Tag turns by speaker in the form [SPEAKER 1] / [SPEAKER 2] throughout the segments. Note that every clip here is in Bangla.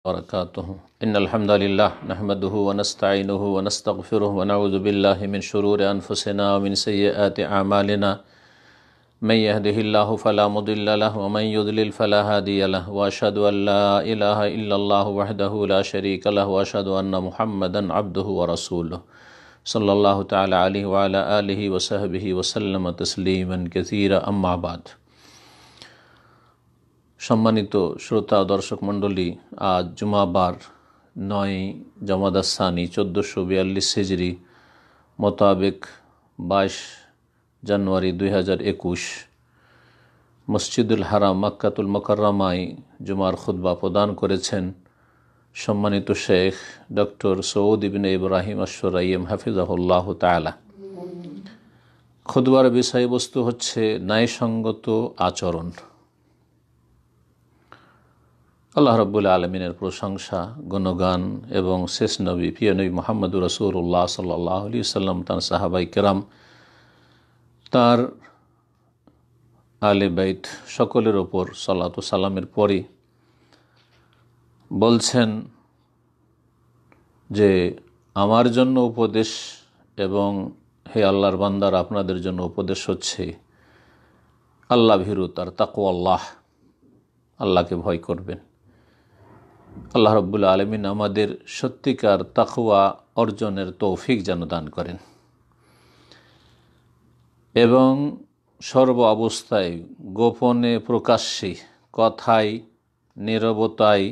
[SPEAKER 1] वबरकातुहू इन्नल हम्दुलिल्लाह नहमदुहु व नस्तईनुहु व नस्तगफिरुहु व नऊज़ु बिल्लाहि मिन शुरूरि अनफुसिना व मिन सय्यिआति अमालिना मन यहदिहिल्लाहु फला मुदिल्ल लहु व मन युद्लिल फला हादिय लहु व अशहदु अन ला इलाहा इल्लल्लाहु वहदहु ला शरीका लहु व अशहदु अन्ना मुहम्मदन अब्दुहु व रसूलुहु सल्लल्लाहु तआला अलैहि व अला आलिहि व सहबिहि व सल्लम तस्लीमन कसीरा अम्मा बाद। सम्मानित श्रोता दर्शक मंडली, आज जुमाबार 9 जमादा सानी 1442 हिजरी मोताबिक 22 জানুয়ারি 2021 মসজিদুল হারাম মক্কাতুল মুকাররমায় জুমার খুতবা প্রদান করেছেন সম্মানিত শেখ ডক্টর সৌদ ইবনে ইব্রাহিম আশ-শুরাইম হাফিজাহুল্লাহ তাআলা। খুতবার বিষয়বস্তু হচ্ছে ন্যায়সঙ্গত আচরণ। আল্লাহ রাব্বুল আলামিনের প্রশংসা, গুণগান এবং শেষ নবী প্রিয় নবী মুহাম্মদুর রাসূলুল্লাহ সাল্লাল্লাহু আলাইহি ওয়াসাল্লাম, তার সাহাবায়ে কেরাম, তার আলে বাইত সকলের ওপর সালাত ও সালামের পরে বলছেন যে আমার জন্য উপদেশ এবং হে আল্লাহর বান্দারা, আপনাদের জন্য উপদেশ হচ্ছে আল্লাহ ভীরুতার তাকওয়াল্লাহ, আল্লাহকে ভয় করবেন। আল্লাহ রাব্বুল আলামিন আমাদের সত্যিকার তাকওয়া অর্জনের তৌফিক যেন দান করেন এবং সর্ব অবস্থায়, গোপনে প্রকাশ্যে, কথায়, নীরবতায়,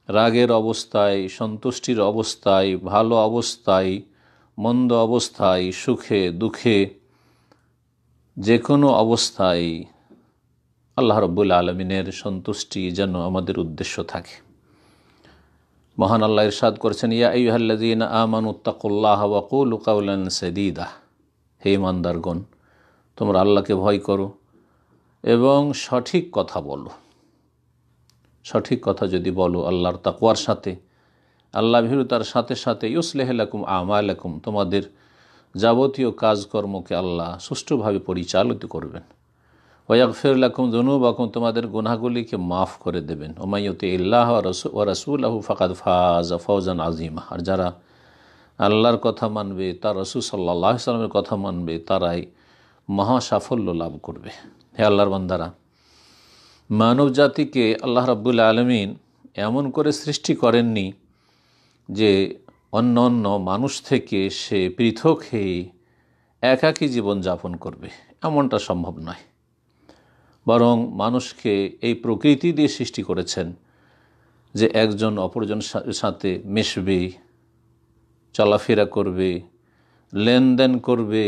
[SPEAKER 1] রাগের অবস্থায়, সন্তুষ্টির অবস্থায়, ভালো অবস্থায়, মন্দ অবস্থায়, সুখে দুঃখে, যে কোনো অবস্থায় আল্লাহ রাব্বুল আলামিনের সন্তুষ্টি যেন আমাদের উদ্দেশ্য থাকে। মহান আল্লাহ ইরশাদ করেছেন, ইয়া আইয়ুহাল্লাযীনা আমানুত্তাকুল্লাহা ওয়া কুলু কাওলান সাদীদা, হে ইমানদারগণ, তোমরা আল্লাহকে ভয় করো এবং সঠিক কথা বলো। সঠিক কথা যদি বলো আল্লাহর তাকওয়ার সাথে, আল্লাহ ভীরুতার সাথে সাথে, ইউসলিহ লাকুম আমালাকুম, তোমাদের যাবতীয় কাজকর্মকে আল্লাহ সুষ্ঠুভাবে পরিচালিত করবেন। ওয়াগফির লাকুম যুনুবাকুম, তোমাদের গুনাহগুলিকে মাফ করে দেবেন। ওয়া ইউতিইল্লাহ ওয়া রাসূলাহু ফাকাদ ফাযা ফাওজান আযীমা, আর যারা আল্লাহর কথা মানবে, তার রাসূল সাল্লাল্লাহু আলাইহি ওয়াসাল্লামের কথা মানবে, তারাই মহা সাফল্য লাভ করবে। হে আল্লাহর বান্দারা, মানব জাতিকে আল্লাহ রাব্বুল আলামিন এমন করে সৃষ্টি করেননি যে অন্য অন্য মানুষ থেকে সে পৃথক হয়ে একাকী জীবনযাপন করবে, এমনটা সম্ভব নয়। বরং মানুষকে এই প্রকৃতি দিয়ে সৃষ্টি করেছেন যে একজন অপরজন সাথে মিশবে, চলাফেরা করবে, লেনদেন করবে,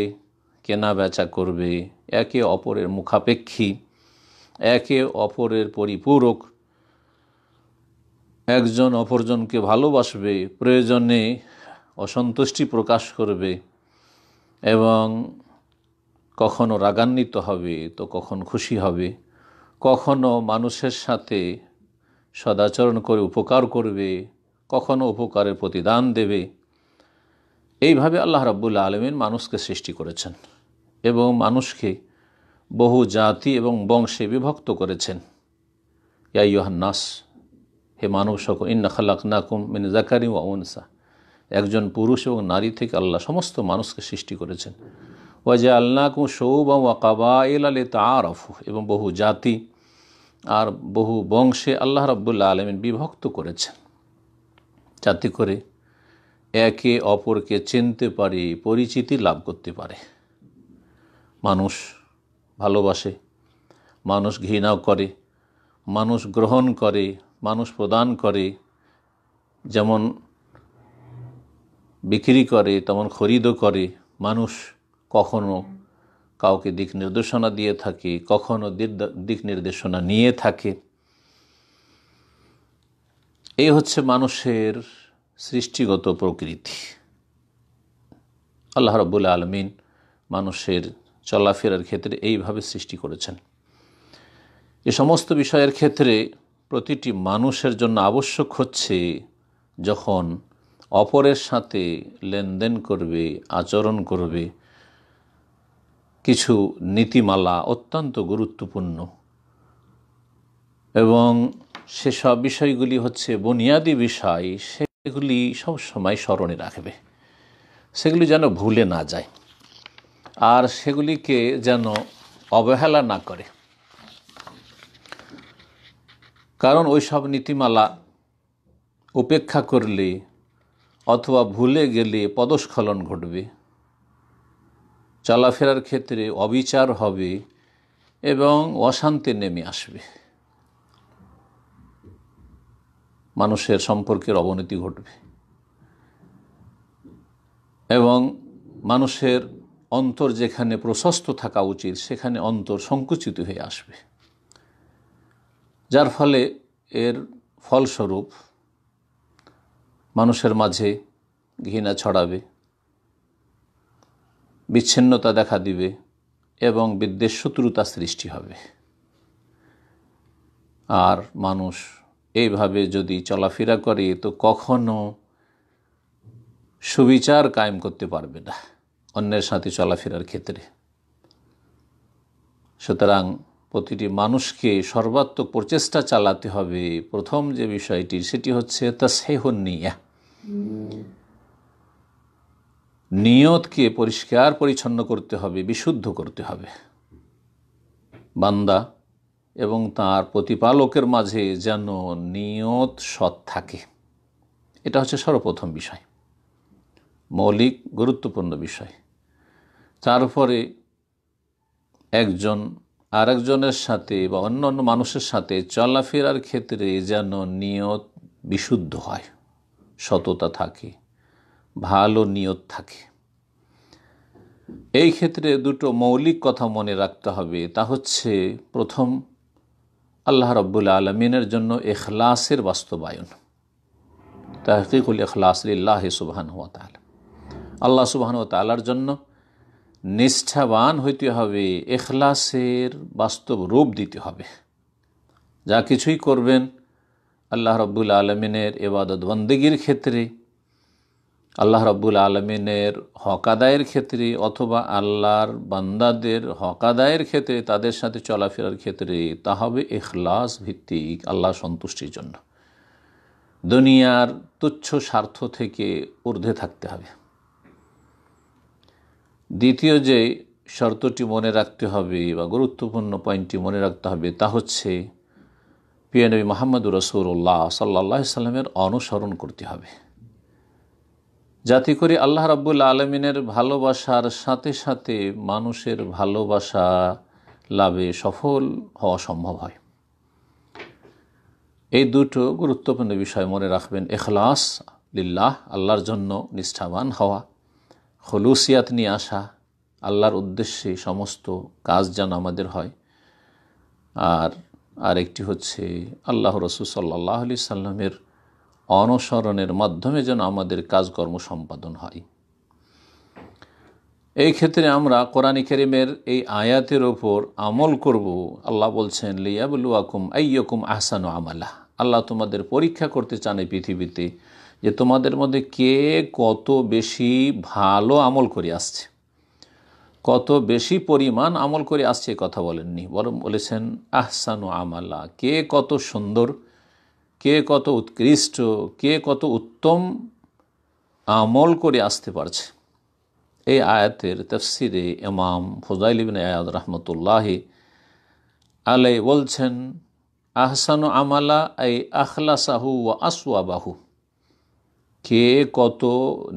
[SPEAKER 1] কেনা বেচা করবে, একে অপরের মুখাপেক্ষী, একে অপরের পরিপূরক, একজন অপরজনকে ভালোবাসবে, প্রয়োজনে অসন্তুষ্টি প্রকাশ করবে এবং কখনো রাগান্বিত হবে তো কখনো খুশি হবে, কখনো মানুষের সাথে সদাচরণ করে উপকার করবে, কখনো উপকারের প্রতিদান দেবে। এইভাবে আল্লাহ রাব্বুল আলামিন মানুষকে সৃষ্টি করেছেন এবং মানুষকে বহু জাতি এবং বংশে বিভক্ত করেছেন। ইয়া আইয়ুহান নাস, হে মানব সকল, ইন্না খালাকনাকুম মিন যাকারিন ওয়া উনসা, একজন পুরুষ এবং নারী থেকে আল্লাহ সমস্ত মানুষকে সৃষ্টি করেছেন। ওয়া জাআলনাকুম শুউবান ওয়া কাবাইলা লিতাআরাফু, এবং বহু জাতি আর বহু বংশে আল্লাহ রাব্বুল আলামিন বিভক্ত করেছেন যাতে করে একে অপরকে চিনতে পারে, পরিচিতি লাভ করতে পারে। মানুষ ভালোবাসে, মানুষ ঘৃণাও করে, মানুষ গ্রহণ করে, মানুষ প্রদান করে, যেমন বিক্রি করে তেমন খরিদও করে। মানুষ কখনো কাউকে দিক নির্দেশনা দিয়ে থাকে, কখনো দিক নির্দেশনা নিয়ে থাকে। এই হচ্ছে মানুষের সৃষ্টিগত প্রকৃতি। আল্লাহ রাব্বুল আলামিন মানুষের চলাফেরার ক্ষেত্রে এইভাবে সৃষ্টি করেছেন। এ সমস্ত বিষয়ের ক্ষেত্রে প্রতিটি মানুষের জন্য আবশ্যক হচ্ছে যখন অপরের সাথে লেনদেন করবে, আচরণ করবে, কিছু নীতিমালা অত্যন্ত গুরুত্বপূর্ণ। এবং সেসব বিষয়গুলি হচ্ছে বুনিয়াদি বিষয়, সেগুলি সবসময় স্মরণে রাখবে, সেগুলি যেন ভুলে না যায় আর সেগুলিকে যেন অবহেলা না করে। কারণ ওই সব নীতিমালা উপেক্ষা করলে অথবা ভুলে গেলে পদস্খলন ঘটবে, চলাফেরার ক্ষেত্রে অবিচার হবে এবং অশান্তি নেমে আসবে, মানুষের সম্পর্কের অবনতি ঘটবে এবং মানুষের অন্তর যেখানে প্রশস্ত থাকা উচিত সেখানে অন্তর সংকুচিত হয়ে আসবে, যার ফলে এর ফলস্বরূপ মানুষের মাঝে ঘৃণা ছড়াবে, বিচ্ছিন্নতা দেখা দিবে এবং বিদ্বেষ শত্রুতা সৃষ্টি হবে। আর মানুষ এইভাবে যদি চলাফেরা করে তো কখনো সুবিচার কায়েম করতে পারবে না অন্যের সাথে চলাফেরার ক্ষেত্রে। সুতরাং প্রতিটি মানুষকে সর্বাত্মক প্রচেষ্টা চালাতে হবে। প্রথম যে বিষয়টি সেটি হচ্ছে তাসহিহুন নিয়া, নিয়তকে পরিষ্কার পরিচ্ছন্ন করতে হবে, বিশুদ্ধ করতে হবে। বান্দা এবং তার প্রতিপালকের মাঝে যেন নিয়ত সৎ থাকে, এটা হচ্ছে সর্বপ্রথম বিষয়, মৌলিক গুরুত্বপূর্ণ বিষয়। তারপরে একজন আরেকজনের সাথে বা অন্য অন্য মানুষের সাথে চলাফেরার ক্ষেত্রে যেন নিয়ত বিশুদ্ধ হয়, সততা থাকে, ভালো নিয়ত থাকে। এই ক্ষেত্রে দুটো মৌলিক কথা মনে রাখতে হবে। তা হচ্ছে প্রথম, আল্লাহ রাব্বুল আলামিনের জন্য ইখলাসের বাস্তবায়ন, তাহকিকুল ইখলাস লিল্লাহি সুবহানাহু ওয়া তাআলা। আল্লাহ সুবহানাহু ওয়া তাআলার জন্য নিষ্ঠাবান হইতে হবে, ইখলাসের বাস্তব রূপ দিতে হবে। যা কিছুই করবেন আল্লাহ রাব্বুল আলামিনের ইবাদত বন্দেগীর ক্ষেত্রে, আল্লাহ রাব্বুল আলামিনের হক আদায়ের ক্ষেত্রে অথবা আল্লাহর বান্দাদের হক আদায়ের ক্ষেত্রে, তাদের সাথে চলাফেরার ক্ষেত্রে তা হবে ইখলাস ভিত্তিক, আল্লাহ সন্তুষ্টির জন্য। দুনিয়ার তুচ্ছ স্বার্থ থেকে ঊর্ধ্বে থাকতে হবে। দ্বিতীয় যে শর্তটি মনে রাখতে হবে বা গুরুত্বপূর্ণ পয়েন্টটি মনে রাখতে হবে তা হচ্ছে প্রিয় নবী মুহাম্মদুর রাসূলুল্লাহ সাল্লাল্লাহু আলাইহি সাল্লামের অনুসরণ করতে হবে, যাতে করে আল্লাহ রাব্বুল আলামিনের ভালোবাসার সাথে সাথে মানুষের ভালোবাসা লাভে সফল হওয়া সম্ভব হয়। এই দুটো গুরুত্বপূর্ণ বিষয় মনে রাখবেন। ইখলাস লিল্লাহ, আল্লাহর জন্য নিষ্ঠাবান হওয়া, খুলুসিয়াত নিয়ে আসা, আল্লাহর উদ্দেশ্যে সমস্ত কাজ যেন আমাদের হয়। আর আরেকটি হচ্ছে আল্লাহ রাসূল সাল্লাল্লাহু আলাইহি সাল্লামের অনুসরণের মাধ্যমে যেন আমাদের কাজকর্ম সম্পাদন হয়। এই ক্ষেত্রে আমরা কোরআনে কারীমের এই আয়াতের ওপর আমল করব। আল্লাহ বলছেন লিয়াবলুয়াকুম আইয়ুকুম আহসানু আমালা, আল্লাহ তোমাদের পরীক্ষা করতে চান এই পৃথিবীতে যে তোমাদের মধ্যে কে কত বেশি ভালো আমল করে আসছে, কত বেশি পরিমাণ আমল করে আসছে কথা বলেননি, বরং বলেছেন আহসানু আমালা, কে কত সুন্দর, কে কত উৎকৃষ্ট, কে কত উত্তম আমল করে আসতে পারছে। এই আয়াতের তাফসিরে ইমাম ফুযাইল ইবনে আয়াদ রাহমাতুল্লাহি আলাইহি বলছেন আহসানু আমালা আই আখলাসাহু ওয়া আসওয়াবাহু, কে কত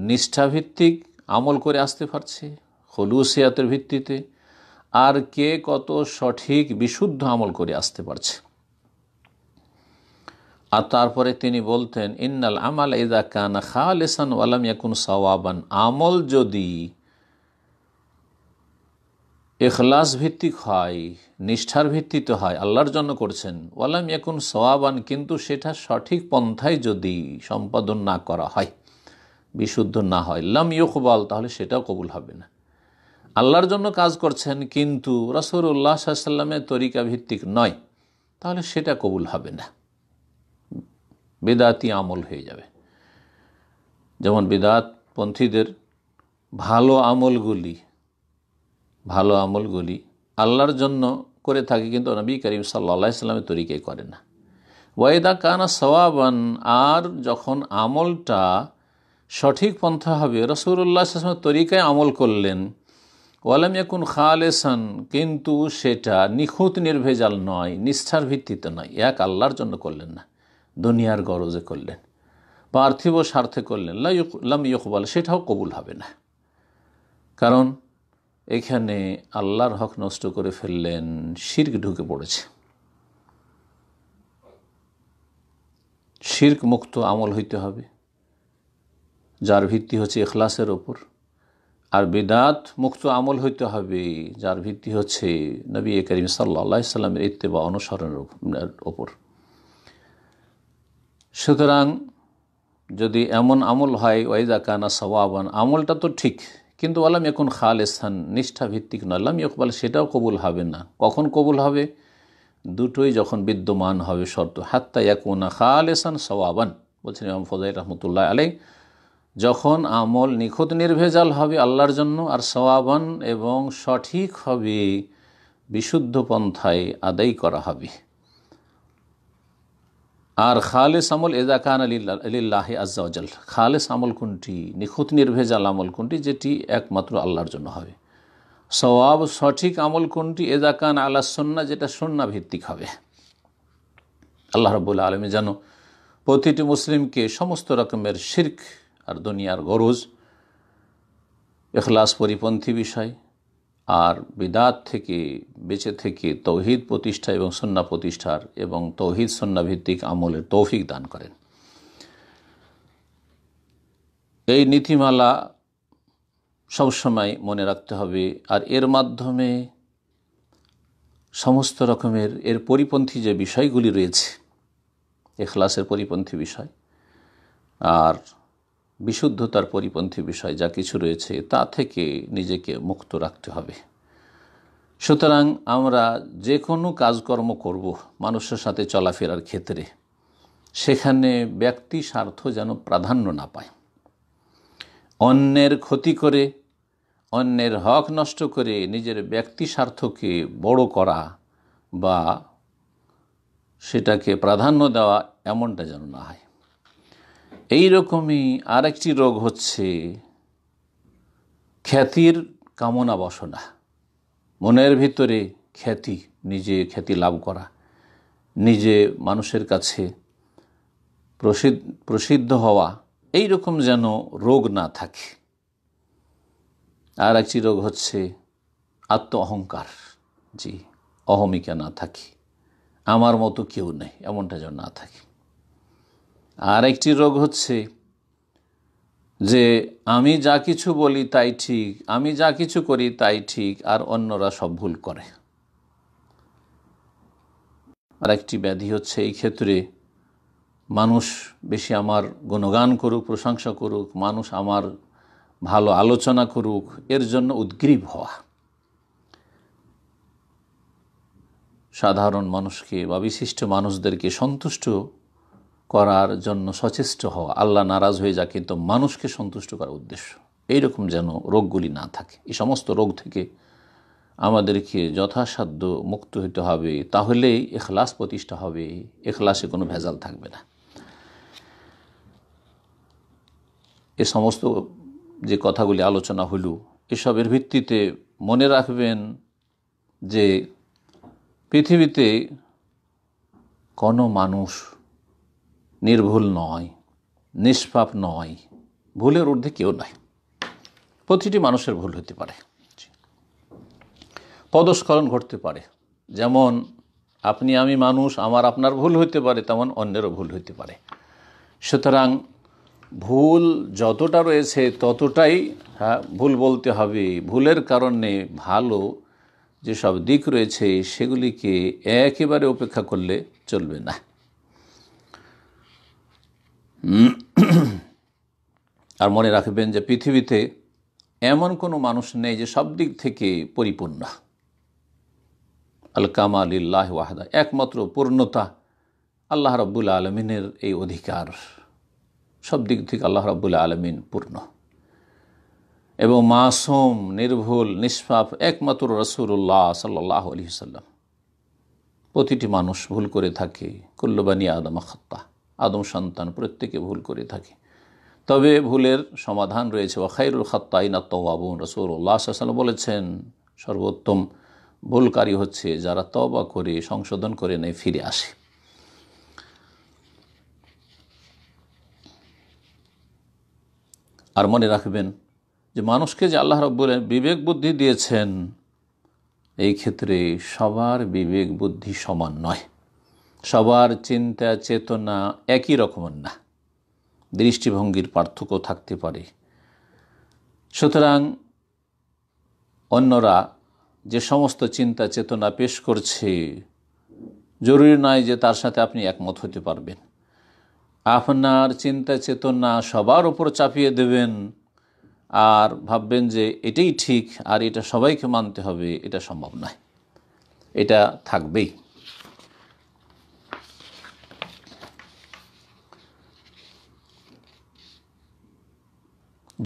[SPEAKER 1] নিষ্ঠাভিত্তিক আমল করে আসতে পারছে খুলুসিয়াতের ভিত্তিতে, আর কে কত সঠিক বিশুদ্ধ আমল করে আসতে পারছে। আর তারপরে তিনি বলতেন ইন্নাল আমাল ইযা কানা খালিসান ওয়া লাম ইয়াকুন সাওয়াবান, আমল যদি ইখলাস ভিত্তিক হয়, নিষ্ঠার ভিত্তিতে হয়, আল্লাহর জন্য করছেন, ওয়া লাম ইয়াকুন সাওয়াবান, কিন্তু সেটা সঠিক পন্থায় যদি সম্পাদন না করা হয়, বিশুদ্ধ না হয়, লাম ইউকবাল, তাহলে সেটাও কবুল হবে না। আল্লাহর জন্য কাজ করছেন কিন্তু রাসূলুল্লাহ সাল্লাল্লাহু আলাইহি ওয়াসাল্লামের তরিকা ভিত্তিক নয়, তাহলে সেটা কবুল হবে না, বিদআতি আমল হয়ে যাবে। যেমন বিদআতপন্থীদের ভালো আমলগুলি আল্লাহর জন্য করে থাকে কিন্তু নবী করিম সাল্লাল্লাহু আলাইহি ওয়াসাল্লামের তরিকায় করে না। ওয়াইদা কানা সওয়াবান, আর যখন আমলটা সঠিক পন্থা হবে, রাসূলুল্লাহ সাল্লাল্লাহু আলাইহি ওয়াসাল্লামের তরিকায় আমল করলেন, ওয়ালাম ইয়াকুন খালেসান, কিন্তু সেটা নিখুঁত নির্ভেজাল নয়, নিষ্ঠার ভিত্তিতে নয়, এক আল্লাহর জন্য করলেন না, দুনিয়ার গরজে করলেন, পার্থিব স্বার্থে করলেন, লাম ইউকবাল, সেটাও কবুল হবে না। কারণ এখানে আল্লাহর হক নষ্ট করে ফেললেন, শিরক ঢুকে পড়েছে। শিরক মুক্ত আমল হইতে হবে, যার ভিত্তি হচ্ছে ইখলাসের ওপর। আর বিদাত মুক্ত আমল হইতে হবে, যার ভিত্তি হচ্ছে নবী করিম সাল্লাল্লাহু আলাইহি সাল্লামের ইত্তেবা, অনুসরণের ওপর। সুতরাং যদি এমন আমল হয়, ওয়াইদা কানা সওয়াবান, আমলটা তো ঠিক, কিন্তু ওয়ালাম ইয়াকুন খালেসান, নিষ্ঠা ভিত্তিক নয়, লাম ইউকবাল, সেটাও কবুল হবে না। কখন কবুল হবে? দুটোই যখন বিদ্যমান হবে শর্ত। হাত্তা ইয়াকুনা খালেসান সওয়াবান, বলছেন ইমাম ফজাইল রহমতুল্লাহ আলাইহি, যখন আমল নিখুঁত নির্ভেজাল হবে আল্লাহর জন্য, আর সওয়াবান এবং সঠিক হবে, বিশুদ্ধ পন্থায় আদায় করা হবে। আর খালেস আমল ইযা কানা লিল্লাহি আযজা ওয়াজাল, খালেস আমল কোনটি, নিখুঁত নির্ভেজাল আমল কোনটি, যেটি একমাত্র আল্লাহর জন্য হবে। সওয়াব সঠিক আমল কোনটি, ইযা কানা আলা সুন্নাহ, যেটা সুন্নাহ ভিত্তিক হবে। আল্লাহ রাব্বুল আলামিন যেন প্রতিটি মুসলিমকে সমস্ত রকমের শিরক আর দুনিয়ার গরজ, ইখলাস পরিপন্থী বিষয় আর বিদাত থেকে বেঁচে থেকে তৌহিদ প্রতিষ্ঠা এবং সুন্নাহ প্রতিষ্ঠার এবং তৌহিদ সুন্নাহ ভিত্তিক আমলের তৌফিক দান করেন। এই নীতিমালা সবসময় মনে রাখতে হবে। আর এর মাধ্যমে সমস্ত রকমের এর পরিপন্থী যে বিষয়গুলি রয়েছে, ইখলাসের পরিপন্থী বিষয় আর বিশুদ্ধতার পরিপন্থী বিষয় যা কিছু রয়েছে, তা থেকে নিজেকে মুক্ত রাখতে হবে। সুতরাং আমরা যে কোনো কাজকর্ম করব মানুষের সাথে চলাফেরার ক্ষেত্রে, সেখানে ব্যক্তি স্বার্থ যেন প্রাধান্য না পায়। অন্যের ক্ষতি করে, অন্যের হক নষ্ট করে নিজের ব্যক্তি স্বার্থকে বড় করা বা সেটাকে প্রাধান্য দেওয়া, এমনটা যেন না হয়। এই রকমই আরেকটি রোগ হচ্ছে খ্যাতির কামনা বাসনা। মনের ভিতরে খ্যাতি, নিজে খ্যাতি লাভ করা, নিজে মানুষের কাছে প্রসিদ্ধ হওয়া, এই রকম যেন রোগ না থাকে। আর একটি রোগ হচ্ছে আত্ম অহংকার, জি, অহমিকা না থাকে, আমার মতো কেউ নেই, এমনটা যেন না থাকে। আর একটি রোগ হচ্ছে যে আমি যা কিছু বলি তাই ঠিক, আমি যা কিছু করি তাই ঠিক, আর অন্যরা সব ভুল করে। আর একটি ব্যাধি হচ্ছে এই ক্ষেত্রে মানুষ বেশি আমার গুণগান করুক, প্রশংসা করুক, মানুষ আমার ভালো আলোচনা করুক, এর জন্য উদ্গ্রীব হওয়া। সাধারণ মানুষকে বা বিশিষ্ট মানুষদেরকে সন্তুষ্ট করার জন্য সচেষ্ট হওয়া, আল্লাহ নারাজ হয়ে যা কিন্তু মানুষকে সন্তুষ্ট করার উদ্দেশ্য, এইরকম যেন রোগগুলি না থাকে। এই সমস্ত রোগ থেকে আমাদেরকে যথাসাধ্য মুক্ত হতে হবে, তাহলেই ইখলাস প্রতিষ্ঠা হবে, ইখলাসে কোনো ভেজাল থাকবে না। এ সমস্ত যে কথাগুলি আলোচনা হলো, এসবের ভিত্তিতে মনে রাখবেন যে পৃথিবীতে কোনো মানুষ নির্ভুল নয়, নিষ্পাপ নয়, ভুলের ঊর্ধ্বে কেউ নয়। প্রতিটি মানুষের ভুল হতে পারে, পদস্খলন ঘটতে পারে। যেমন আপনি আমি মানুষ, আমার আপনার ভুল হইতে পারে, তেমন অন্যেরও ভুল হইতে পারে। সুতরাং ভুল যতটা রয়েছে ততটাই ভুল বলতে হবে। ভুলের কারণে ভালো যেসব দিক রয়েছে সেগুলিকে একেবারে উপেক্ষা করলে চলবে না। আর মনে রাখবেন যে পৃথিবীতে এমন কোনো মানুষ নেই যে সব দিক থেকে পরিপূর্ণ। আল কামালিল্লাহ ওয়াহদা, একমাত্র পূর্ণতা আল্লাহ রাব্বুল আলমিনের এই অধিকার। সব দিক থেকে আল্লাহ রাব্বুল আলমিন পূর্ণ এবং মাসুম, নির্ভুল, নিষ্পাপ একমাত্র রাসূলুল্লাহ সাল্লাল্লাহু আলাইহি ওয়াসাল্লাম। প্রতিটি মানুষ ভুল করে থাকে, কুল্লু বানি আদম খাত্তা, আদম সন্তান প্রত্যেকে ভুল করে থাকে। তবে ভুলের সমাধান রয়েছে। ওয়া খায়রুল খাত্তাইনা তাওয়াবুন, রাসূলুল্লাহ সাল্লাল্লাহু আলাইহি ওয়াসাল্লাম বলেছেন সর্বোত্তম ভুলকারী হচ্ছে যারা তওবা করে সংশোধন করে নেয়, ফিরে আসে। আর মনে রাখবেন যে মানুষকে যে আল্লাহ রাব্বুল আলামিন বিবেক বুদ্ধি দিয়েছেন, এই ক্ষেত্রে সবার বিবেক বুদ্ধি সমান নয়, সবার চিন্তা চেতনা একই রকমের না, দৃষ্টিভঙ্গির পার্থক্য থাকতে পারে। সুতরাং অন্যরা যে সমস্ত চিন্তা চেতনা পেশ করছে, জরুরি নয় যে তার সাথে আপনি একমত হতে পারবেন। আপনার চিন্তা চেতনা সবার উপর চাপিয়ে দেবেন আর ভাববেন যে এটাই ঠিক আর এটা সবাইকে মানতে হবে, এটা সম্ভব নয়, এটা থাকবেই।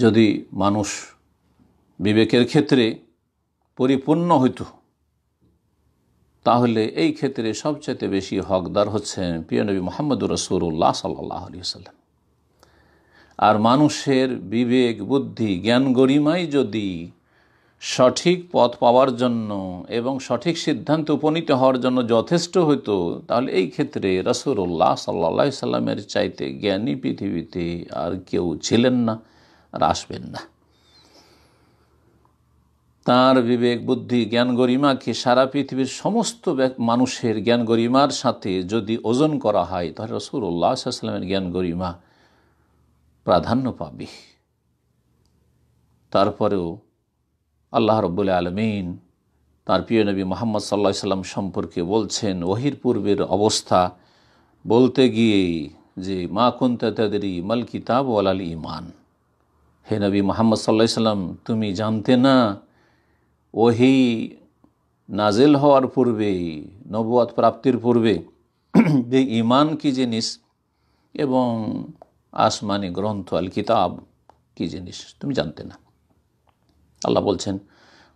[SPEAKER 1] যদি মানুষ বিবেকের ক্ষেত্রে পরিপূর্ণ হইত, তাহলে এই ক্ষেত্রে সবচেয়ে বেশি হকদার হচ্ছেন প্রিয় নবী মুহাম্মদুর রাসূলুল্লাহ সাল্লাল্লাহু আলাইহি ওয়াসাল্লাম। আর মানুষের বিবেক বুদ্ধি জ্ঞান গরিমাই যদি সঠিক পথ পাওয়ার জন্য এবং সঠিক সিদ্ধান্তে উপনীত হওয়ার জন্য যথেষ্ট হইতো, তাহলে এই ক্ষেত্রে রাসূলুল্লাহ সাল্লাল্লাহু আলাইহি সাল্লামের চাইতে জ্ঞানী পৃথিবীতে আর কেউ ছিলেন না আর আসবেন না। তার বিবেক বুদ্ধি জ্ঞান গরিমাকে সারা পৃথিবীর সমস্ত মানুষের জ্ঞান গরিমার সাথে যদি ওজন করা হয়, তাহলে রাসূলুল্লাহ সাল্লাল্লাহু আলাইহি সাল্লামের জ্ঞান গরিমা প্রাধান্য পাবে। তারপরেও আল্লাহ রাব্বুল আলামিন তার প্রিয় নবী মুহাম্মদ সাল্লাল্লাহু আলাইহি সাল্লাম সম্পর্কে বলছেন ওহীর পূর্বের অবস্থা বলতে গিয়ে যে মা কুনতা তাদরি মাল কিতাব ওয়ালাল ঈমান, হে নবী মুহাম্মদ সাল্লাল্লাহু আলাইহি সাল্লাম, তুমি জানতে না ওহী নাজিল হওয়ার পূর্বে, নবুয়ত প্রাপ্তির পূর্বে যে ঈমান কি জিনিস এবং আসমানি গ্রন্থ আল কিতাব কি জিনিস তুমি জানতে না। আল্লাহ বলছেন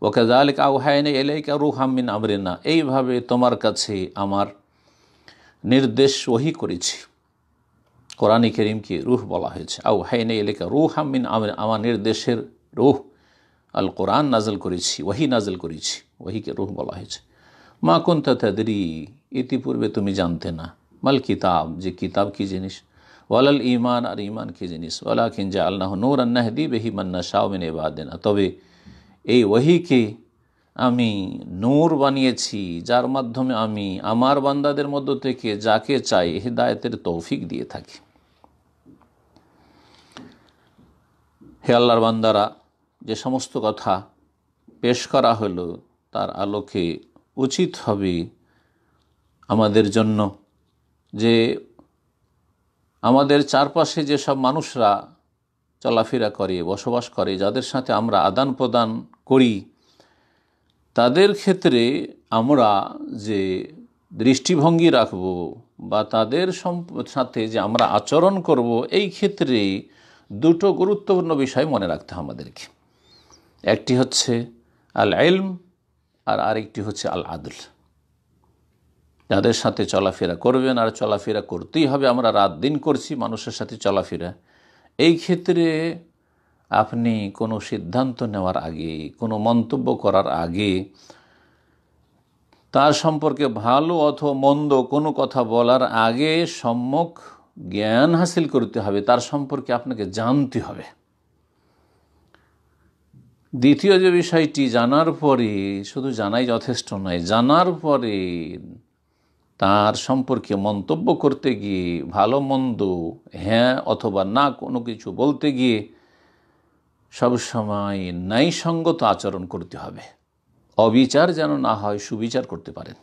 [SPEAKER 1] ওয়াকাযালিকা আওহায়না ইলাইকা রূহাম মিন আমরিনা, এইভাবে তোমার কাছে আমার নির্দেশ ওহী করেছি। কোরআনে কারীমকে রূহ বলা হয়েছে। আওহায়না ইলাইকা রূহাম মিন আমরিনা, আমার নির্দেশের রূহ আল কোরআন নাজিল করেছি, ওহী নাজিল করেছি, ওহীকে রূহ বলা হয়েছে। মা কুনতা তাদরি, ইতিপূর্বে তুমি জানতে না, মাল কিতাব, যে কিতাব কি জিনিস, ওয়ালাল ঈমান, আর ঈমান কি জিনিস, ওয়ালাকিন জাআলনাহু নূরান নাহদি বিহি মান নাশাউ মিন ইবাদিনা, তবে এই ওহীকে আমি নূর বানিয়েছি যার মাধ্যমে আমি আমার বান্দাদের মধ্য থেকে যাকে চাই হিদায়াতের তৌফিক দিয়ে থাকি। হে আল্লাহর বান্দারা, যে সমস্ত কথা পেশ করা হলো তার আলোকে উচিত হবে আমাদের জন্য যে আমাদের চারপাশে যেসব মানুষরা চলাফেরা করে, বসবাস করে, যাদের সাথে আমরা আদান প্রদান করি, তাদের ক্ষেত্রে আমরা যে দৃষ্টিভঙ্গি রাখব বা তাদের সাথে যে আমরা আচরণ করব, এই ক্ষেত্রে দুটো গুরুত্বপূর্ণ বিষয় মনে রাখতে হবে আমাদেরকে। একটি হচ্ছে আল ইলম আর আরেকটি হচ্ছে আল আদল। যাদের সাথে চলাফেরা করবেন, আর চলাফেরা করতেই হবে, আমরা রাত দিন করছি মানুষের সাথে চলাফেরা, এই ক্ষেত্রে আপনি কোনো সিদ্ধান্ত নেওয়ার আগে, কোনো মন্তব্য করার আগে, তার সম্পর্কে ভালো অথবা মন্দ কোনো কথা বলার আগে সম্যক জ্ঞান হাসিল করতে হবে, তার সম্পর্কে আপনাকে জানতে হবে। দ্বিতীয় যে বিষয়টি, জানার পরে শুধু জানাই যথেষ্ট নয়, জানার পরে তার সম্পর্কে মন্তব্য করতে গিয়ে, ভালো মন্দ হ্যাঁ অথবা না কোনো কিছু বলতে গিয়ে সবসময় ন্যায়সঙ্গত আচরণ করতে হবে। অবিচার যেন না হয়, সুবিচার করতে পারেন।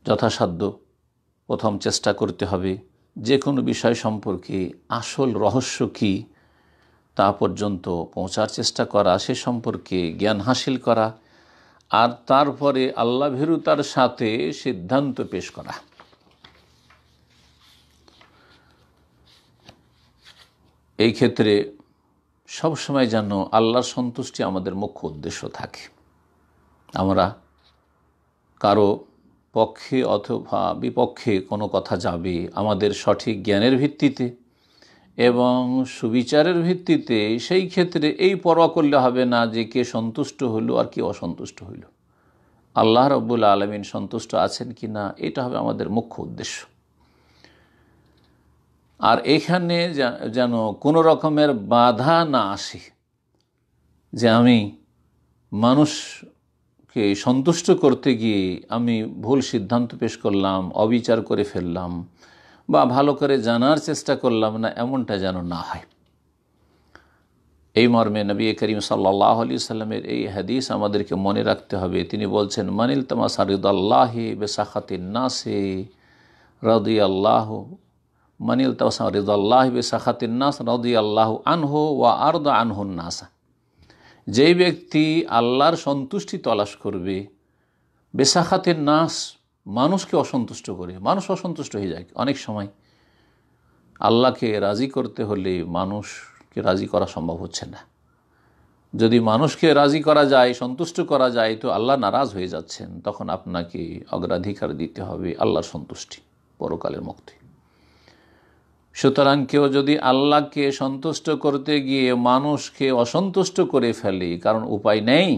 [SPEAKER 1] যথাসাধ্য প্রথম চেষ্টা করতে হবে যে কোনো বিষয় সম্পর্কে আসল রহস্য কী তা পর্যন্ত পৌঁছার চেষ্টা করা, সে সম্পর্কে জ্ঞান হাসিল করা, আর তারপরে আল্লাহ ভীরুতার সাথে সিদ্ধান্ত পেশ করা। এই ক্ষেত্রে সবসময় যেন আল্লাহর সন্তুষ্টি আমাদের মুখ্য উদ্দেশ্য থাকে। আমরা কারো পক্ষে অথবা বিপক্ষে কোনো কথা যাবে আমাদের সঠিক জ্ঞানের ভিত্তিতে এবং সুবিচারের ভিত্তিতে, সেই ক্ষেত্রে এই পরোয়া করলে হবে না যে কে সন্তুষ্ট হইল আর কে অসন্তুষ্ট হইল। আল্লাহ রাব্বুল আলামিন সন্তুষ্ট আছেন কি না, এটা হবে আমাদের মুখ্য উদ্দেশ্য। আর এখানে যেন কোনো রকমের বাধা না আসে যে আমি মানুষকে সন্তুষ্ট করতে গিয়ে আমি ভুল সিদ্ধান্ত পেশ করলাম, অবিচার করে ফেললাম বা ভালো করে জানার চেষ্টা করলাম না, এমনটা যেন না হয়। এই মর্মে নবী করিম সাল্লাল্লাহু আলাইহি সাল্লামের এই হাদিস আমাদেরকে মনে রাখতে হবে। তিনি বলছেন, মানিল তামাসা রিদাল্লাহি বিসাখাতিন নাসি রাদিয়াল্লাহু মানিল তামাসা রিদাল্লাহি বিসাখাতিন নাস রাদিয়াল্লাহু আনহু ওয়া আরদা আনহুন নাসা। যেই ব্যক্তি আল্লাহর সন্তুষ্টি তলাশ করবে, বেসাখাতিন নাস, মানুষকে অসন্তুষ্ট করে, মানুষ অসন্তুষ্ট হয়ে যায়। অনেক সময় আল্লাহকে রাজি করতে হলে মানুষকে রাজি করা সম্ভব হচ্ছে না। যদি মানুষকে রাজি করা যায়, সন্তুষ্ট করা যায়, তো আল্লাহ নারাজ হয়ে যাচ্ছেন। তখন আপনাকে অগ্রাধিকার দিতে হবে আল্লাহর সন্তুষ্টি, পরকালের মুক্তি। সুতরাং কেউ যদি আল্লাহকে সন্তুষ্ট করতে গিয়ে মানুষকে অসন্তুষ্ট করে ফেলে, কারণ উপায় নেই,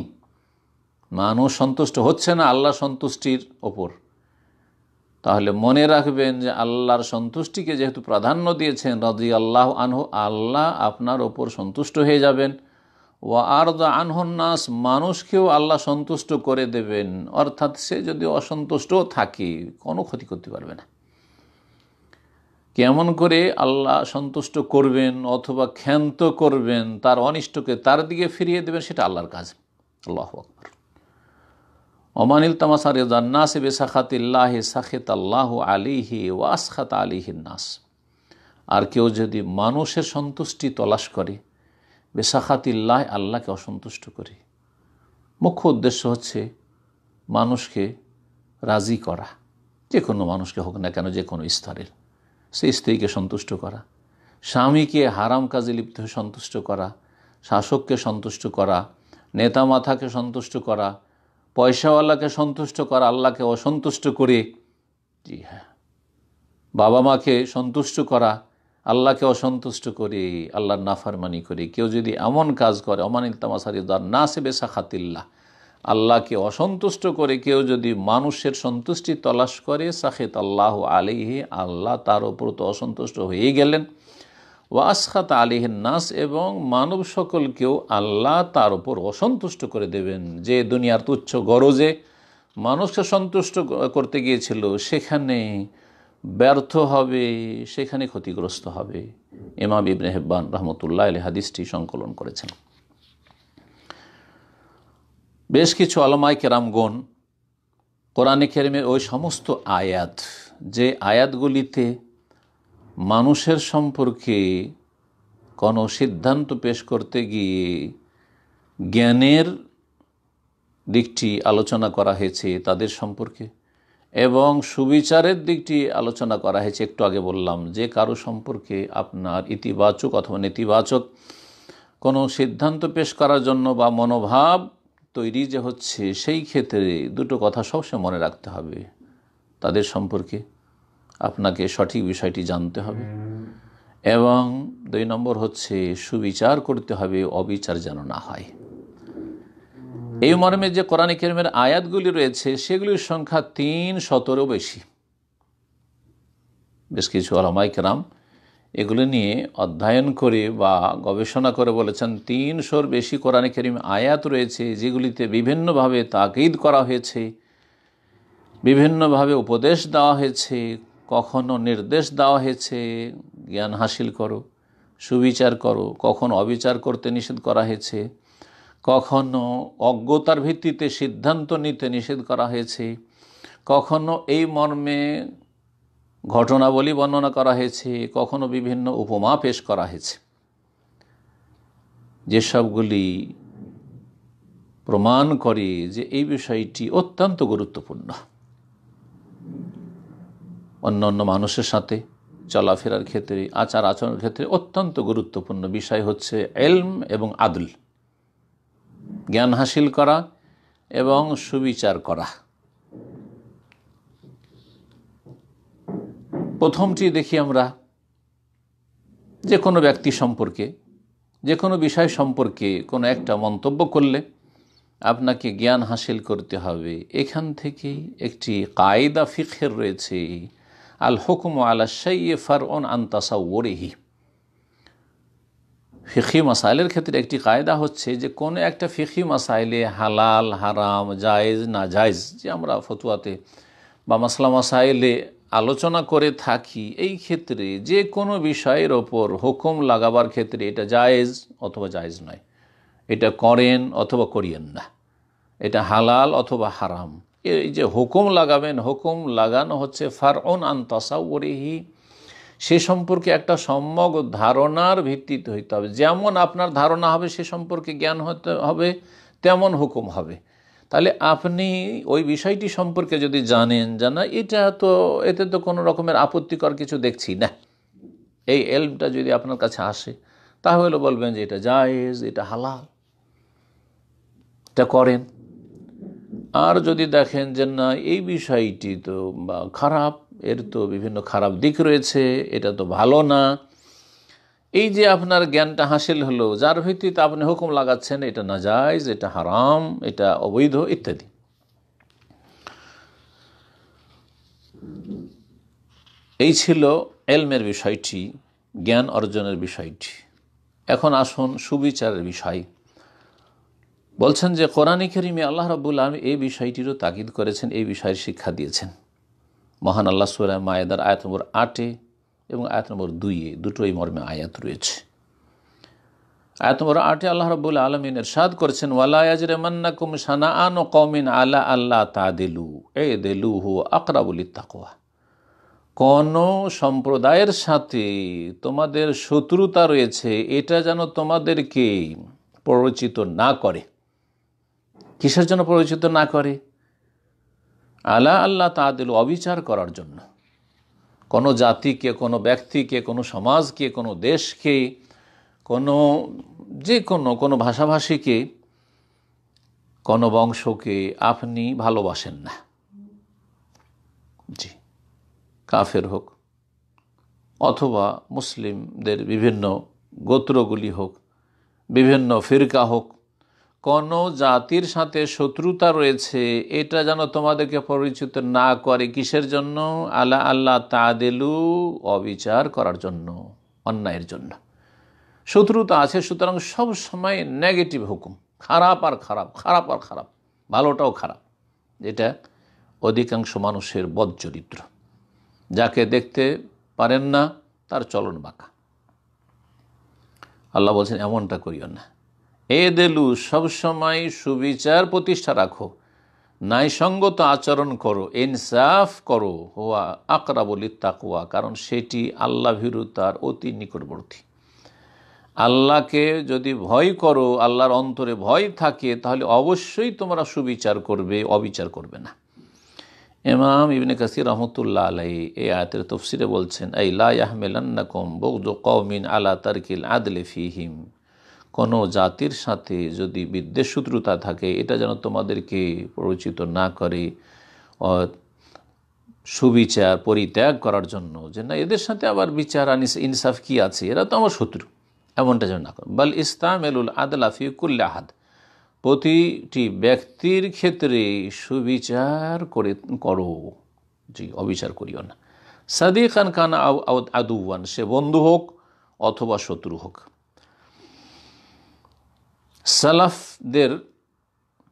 [SPEAKER 1] মানুষ সন্তুষ্ট হচ্ছে না আল্লাহ সন্তুষ্টির ওপর, তাহলে মনে রাখবেন যে আল্লাহর সন্তুষ্টিকে যেহেতু প্রাধান্য দিয়েছেন, রাদিয়াল্লাহু আনহু, আল্লাহ আপনার ওপর সন্তুষ্ট হয়ে যাবেন। ওয়া আরদা আনহুন নাস, মানুষকেও আল্লাহ সন্তুষ্ট করে দেবেন। অর্থাৎ সে যদি অসন্তুষ্টও থাকে, কোনো ক্ষতি করতে পারবে না। কেমন করে আল্লাহ সন্তুষ্ট করবেন অথবা ক্ষান্ত করবেন, তার অনিষ্টকে তার দিকে ফিরিয়ে দেবেন, সেটা আল্লাহর কাজ। আল্লাহু আকবার। ওমানিল তামাসা রিদান নাস বিসাখাতিল্লাহি সাখিতাল্লাহু আলাইহি ওয়া আসখাতা আলাইহিন নাস। আর কেউ যদি মানুষের সন্তুষ্টি তলাশ করে, বিসাখাতিল্লাহ, আল্লাহকে অসন্তুষ্ট করে, মুখ্য উদ্দেশ্য হচ্ছে মানুষকে রাজি করা, যে কোনো মানুষকে হোক না কেন, যে কোনো স্তরের, সেই স্ত্রীকে সন্তুষ্ট করা, স্বামীকে হারাম কাজে লিপ্ত হয়ে সন্তুষ্ট করা, শাসককে সন্তুষ্ট করা, নেতা মাথাকে সন্তুষ্ট করা, পয়সাওয়ালাকে সন্তুষ্ট করা, আল্লাহকে অসন্তুষ্ট করে, জি হ্যাঁ, বাবা মাকে সন্তুষ্ট করা, আল্লাহকে অসন্তুষ্ট করে, আল্লাহর নাফরমানি করে কেউ যদি এমন কাজ করে, অমানিল তামাসা রিদান নাস বিসাখাতিল্লাহ, আল্লাহকে অসন্তুষ্ট করে কেউ যদি মানুষের সন্তুষ্টি তলাশ করে, সাখিতাল্লাহু আলাইহি, আল্লাহ তার ওপর তো অসন্তুষ্ট হয়ে গেলেন। ওয়া আসখাতা আলাইহিন নাস, এবং মানব সকলকেও আল্লাহ তার ওপর অসন্তুষ্ট করে দেবেন। যে দুনিয়ার তুচ্ছ গরজে মানুষকে সন্তুষ্ট করতে গিয়েছিল, সেখানে ব্যর্থ হবে, সেখানে ক্ষতিগ্রস্ত হবে। ইমাম ইবনে হিব্বান রাহমাতুল্লাহ আলাইহি হাদিসটি সংকলন করেছেন। বেশ কিছু উলামায়ে কেরামগণ কোরআনে কারিমের ওই সমস্ত আয়াত, যে আয়াতগুলিতে মানুষের সম্পর্কে কোনো সিদ্ধান্ত পেশ করতে গিয়ে জ্ঞানের দিকটি আলোচনা করা হয়েছে তাদের সম্পর্কে, এবং সুবিচারের দিকটি আলোচনা করা হয়েছে। একটু আগে বললাম যে কারো সম্পর্কে আপনার ইতিবাচক অথবা নেতিবাচক কোনো সিদ্ধান্ত পেশ করার জন্য বা মনোভাব তৈরি যে হচ্ছে, সেই ক্ষেত্রে দুটো কথা সবসময় মনে রাখতে হবে। তাদের সম্পর্কে আপনাকে সঠিক বিষয়টি জানতে হবে, এবং 2 নম্বর হচ্ছে সুবিচার করতে হবে, অবিচার যেন না হয়। এই মর্মে যে কোরআনে কারিমের আয়াতগুলি রয়েছে, সেগুলির সংখ্যা 300-এরও বেশি। বেশ কিছু উলামায়ে কেরাম এগুলো নিয়ে অধ্যয়ন করে বা গবেষণা করে বলেছেন, 300-র বেশি কোরআনে কারিম আয়াত রয়েছে যেগুলিতে বিভিন্নভাবে তাকিদ করা হয়েছে, বিভিন্নভাবে উপদেশ দেওয়া হয়েছে, কখনো নির্দেশ দেওয়া হয়েছে জ্ঞান হাসিল করো, সুবিচার করো, কখনো অবিচার করতে নিষেধ করা হয়েছে, কখনো অজ্ঞতার ভিত্তিতে সিদ্ধান্ত নিতে নিষেধ করা হয়েছে, কখনো এই মর্মে ঘটনাবলী বর্ণনা করা হয়েছে, কখনো বিভিন্ন উপমা পেশ করা হয়েছে, যেসবগুলি প্রমাণ করে যে এই বিষয়টি অত্যন্ত গুরুত্বপূর্ণ। অন্য অন্য মানুষের সাথে চলাফেরার ক্ষেত্রে, আচার আচরণের ক্ষেত্রে অত্যন্ত গুরুত্বপূর্ণ বিষয় হচ্ছে ইলম এবং আদল, জ্ঞান হাসিল করা এবং সুবিচার করা। প্রথমটি দেখি আমরা, যে কোনো ব্যক্তি সম্পর্কে, যে কোনো বিষয় সম্পর্কে কোনো একটা মন্তব্য করলে আপনাকে জ্ঞান হাসিল করতে হবে। এখান থেকেই একটি কায়দা ফিকহের রয়েছে, আল হুকমু আলা শাইয়্যি ফারউন আন তাসাউয়ুরিহি। ফিকহি মাসাইলের ক্ষেত্রে একটি কায়দা হচ্ছে যে কোনো একটা ফিকহি মাসাইলে হালাল হারাম জায়েজ না জায়েজ, যে আমরা ফতোয়াতে বা মাসলা মাসাইলে আলোচনা করে থাকি, এই ক্ষেত্রে যে কোনো বিষয়ের ওপর হুকুম লাগাবার ক্ষেত্রে এটা জায়েজ অথবা জায়েজ নয়, এটা করেন অথবা করিয়েন না, এটা হালাল অথবা হারাম, এই যে হুকুম লাগাবেন, হুকুম লাগানো হচ্ছে ফারউন আন তাসাউয়ুরিহি, সে সম্পর্কে একটা সম্যক ধারণার ভিত্তিতে হইতে হবে। যেমন আপনার ধারণা হবে সে সম্পর্কে জ্ঞান হতে হবে, তেমন হুকুম হবে। তাহলে আপনি ওই বিষয়টি সম্পর্কে যদি জানেন যে না এটা তো, এতে তো কোনো রকমের আপত্তিকর কিছু দেখছি না, এই এলমটা যদি আপনার কাছে আসে, তাহলে বলবেন যে এটা জায়েজ, এটা হালাল, এটা করেন। আর যদি দেখেন যে না এই বিষয়টি তো খারাপ, এর তো বিভিন্ন খারাপ দিক রয়েছে, এটা তো ভালো না, এই যে আপনার জ্ঞানটা হাসিল হলো, যার ভিত্তিতে আপনি হুকুম লাগাচ্ছেন এটা নাজায়েজ, এটা হারাম, এটা অবৈধ ইত্যাদি। এই ছিল এলমের বিষয়টি, জ্ঞান অর্জনের বিষয়টি। এখন আসুন সুবিচারের বিষয়। বলছেন যে কোরআনে কারিমে আল্লাহ রাব্বুল আলামিন এই বিষয়টিরও তাকিদ করেছেন, এই বিষয়ের শিক্ষা দিয়েছেন। মহান আল্লাহ সূরা মায়েদার আয়াত নম্বর 8 এবং আয়াত নম্বর 2 দুটোই মর্মে আয়াত রয়েছে। আয়াত নম্বর 8 আল্লাহ রাব্বুল আলামিন ইরশাদ করেছেন, ওয়ালা ইয়াজরিমান্নাকুম শানাআনু কওমিন আলা আল্লা তা'দিলু ই'দিলু হুয়া আকরাবু লিত-তাকওয়া। কোন সম্প্রদায়ের সাথে তোমাদের শত্রুতা রয়েছে, এটা যেন তোমাদেরকে প্ররোচিত না করে। কিসের জন্য প্ররোচিত না করে? আলা আল্লাহ তা'দিলু, অবিচার করার জন্য। কোনো জাতিকে, কোনো ব্যক্তিকে, কোনো সমাজকে, কোনো দেশকে, কোনো যে কোনো ভাষাভাষীকে, কোনো বংশকে আপনি ভালোবাসেন না। জি, কাফের হোক অথবা মুসলিমদের বিভিন্ন গোত্রগুলি হোক, বিভিন্ন ফিরকা হোক, কোনো জাতির সাথে শত্রুতা রয়েছে, এটা যেন তোমাদেরকে পরিচিত না করে। কিসের জন্য? আলা আল্লাহ তা'দিলু, অবিচার করার জন্য, অন্যায়ের জন্য। শত্রুতা আছে, সুতরাং সব সময় নেগেটিভ হুকুম, খারাপ আর খারাপ, খারাপ আর খারাপ, ভালোটাও খারাপ, এটা অধিকাংশ মানুষের বদ চরিত্র। যাকে দেখতে পারেন না তার চলন বাঁকা। আল্লাহ বলছেন এমনটা করিও না। এদেলু, সবসময় সুবিচার প্রতিষ্ঠা রাখো, ন্যায়সঙ্গত আচরণ করো, ইনসাফ করো, হুয়া আকরাবু লিত-তাকওয়া, কারণ সেটি আল্লাহ ভীরুতার অতি নিকটবর্তী। আল্লাহকে যদি ভয় করো, আল্লাহর অন্তরে ভয় থাকে, তাহলে অবশ্যই তোমরা সুবিচার করবে, অবিচার করবে না। ইমাম ইবনে কাসির রহমতুল্লাহ আলাইহি এই আয়াতের তাফসিরে বলছেন, আই লা ইয়াহমিলান্নাকুম বুগদু কওমিন আলা তারকিল আদলি ফীহিম, কোনো জাতির সাথে যদি বিদ্বেষ শত্রুতা থাকে, এটা যেন তোমাদেরকে প্ররোচিত না করে সুবিচার পরিত্যাগ করার জন্য, যে না এদের সাথে আবার বিচার ইনসাফ কি আছে, এরা তো আমার শত্রু, এমনটা যেন না করো। বাল ইস্তামেলুল আদলা ফি কুল্লি আহাদ, প্রতিটি ব্যক্তির ক্ষেত্রে সুবিচার করো, জি, অবিচার করিও না। সাদিকান কানা আদুওয়ান, সে বন্ধু হোক অথবা শত্রু হোক। সালাফদের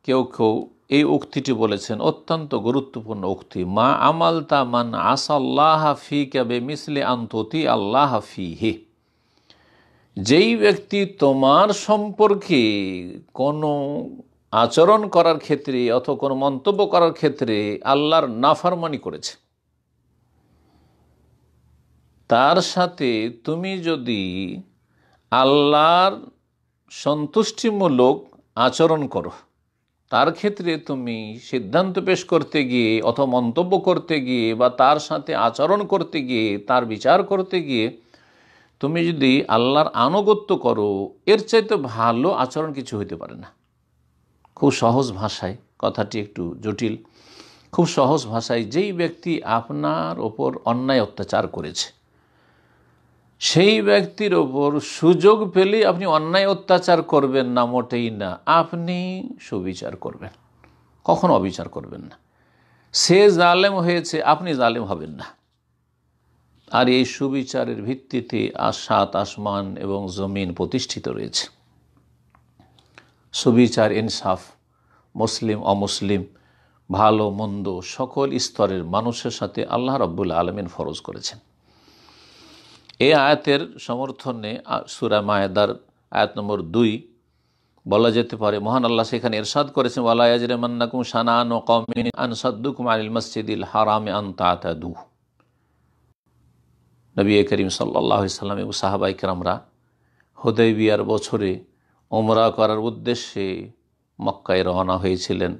[SPEAKER 1] কেউ কেউ এই উক্তিটি বলেছেন, অত্যন্ত গুরুত্বপূর্ণ উক্তি, মা আমালতা মান আসাল্লাহ ফিকা বিমিসলি আন তুতি আল্লাহ ফিহি, যেই ব্যক্তি তোমার সম্পর্কে কোনো আচরণ করার ক্ষেত্রে অথবা কোনো মন্তব্য করার ক্ষেত্রে আল্লাহর নাফরমানি করেছে, তার সাথে তুমি যদি আল্লাহর সন্তুষ্টিমূলক আচরণ করো, তার ক্ষেত্রে তুমি সিদ্ধান্ত পেশ করতে গিয়ে অথবা মন্তব্য করতে গিয়ে বা তার সাথে আচরণ করতে গিয়ে, তার বিচার করতে গিয়ে তুমি যদি আল্লাহর আনুগত্য করো, এর চাইতে ভালো আচরণ কিছু হইতে পারে না। খুব সহজ ভাষায়, কথাটি একটু জটিল, খুব সহজ ভাষায়, যেই ব্যক্তি আপনার ওপর অন্যায় অত্যাচার করেছে সেই ব্যক্তির ওপর সুযোগ পেলেই আপনি অন্যায় অত্যাচার করবেন না, মোটেই না। আপনি সুবিচার করবেন, কখনো অবিচার করবেন না। সে জালেম হয়েছে, আপনি জালেম হবেন না। আর এই সুবিচারের ভিত্তিতে সাত আসমান এবং জমিন প্রতিষ্ঠিত রয়েছে। সুবিচার, ইনসাফ, মুসলিম অমুসলিম, ভালো মন্দ সকল স্তরের মানুষের সাথে আল্লাহ রাব্বুল আলামিন ফরজ করেছেন। এই আয়াতের সমর্থনে সূরা মায়েদার আয়াত নম্বর 2 বলা যেতে পারে, মহান আল্লাহ সেখানে ইরশাদ করেছেন, ওয়ালা ইয়াজরিমান্নাকুম শানাআনু কওমিন আন সাদ্দুকুম আনিল মাসজিদিল হারামি আন তা'তাদু। নবী করিম সাল্লাল্লাহু আলাইহি সাল্লাম এবং সাহাবায়ে কেরামরা হুদায়বিয়ার বছরে উমরা করার উদ্দেশ্যে মক্কায় রওনা হয়েছিলেন।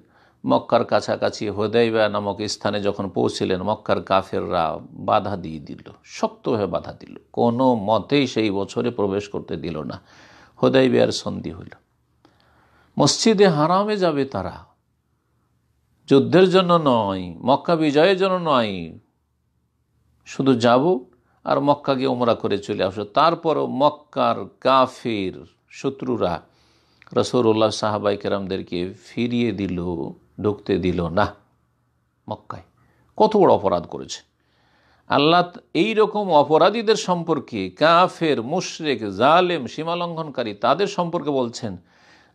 [SPEAKER 1] মক্কার কাছাকাছি হুদায়বিয়া নামক স্থানে যখন পৌঁছলেন, মক্কার কাফেররা বাধা দিয়ে দিল, শক্তভাবে বাধা দিল, কোনো মতেই সেই বছরে প্রবেশ করতে দিল না। হুদায়বিয়ার সন্ধি হইল, মসজিদে হারামে যাবে তারা, যুদ্ধের জন্য নয়, মক্কা বিজয়ের জন্য নয়, শুধু যাব আর মক্কা গিয়ে উমরা করে চলে আসো। তারপরও মক্কার কাফির শত্রুরা রাসূলুল্লাহ সাহাবায়ে কেরামদেরকে ফিরিয়ে দিল, ঢুকতে দিল না মক্কায়। কত বড় অপরাধ করেছে আল্লাহ। এই রকম অপরাধীদের সম্পর্কে, কাফের, মুশরিক, জালেম, সীমালঙ্ঘনকারী, তাদের সম্পর্কে বলছেন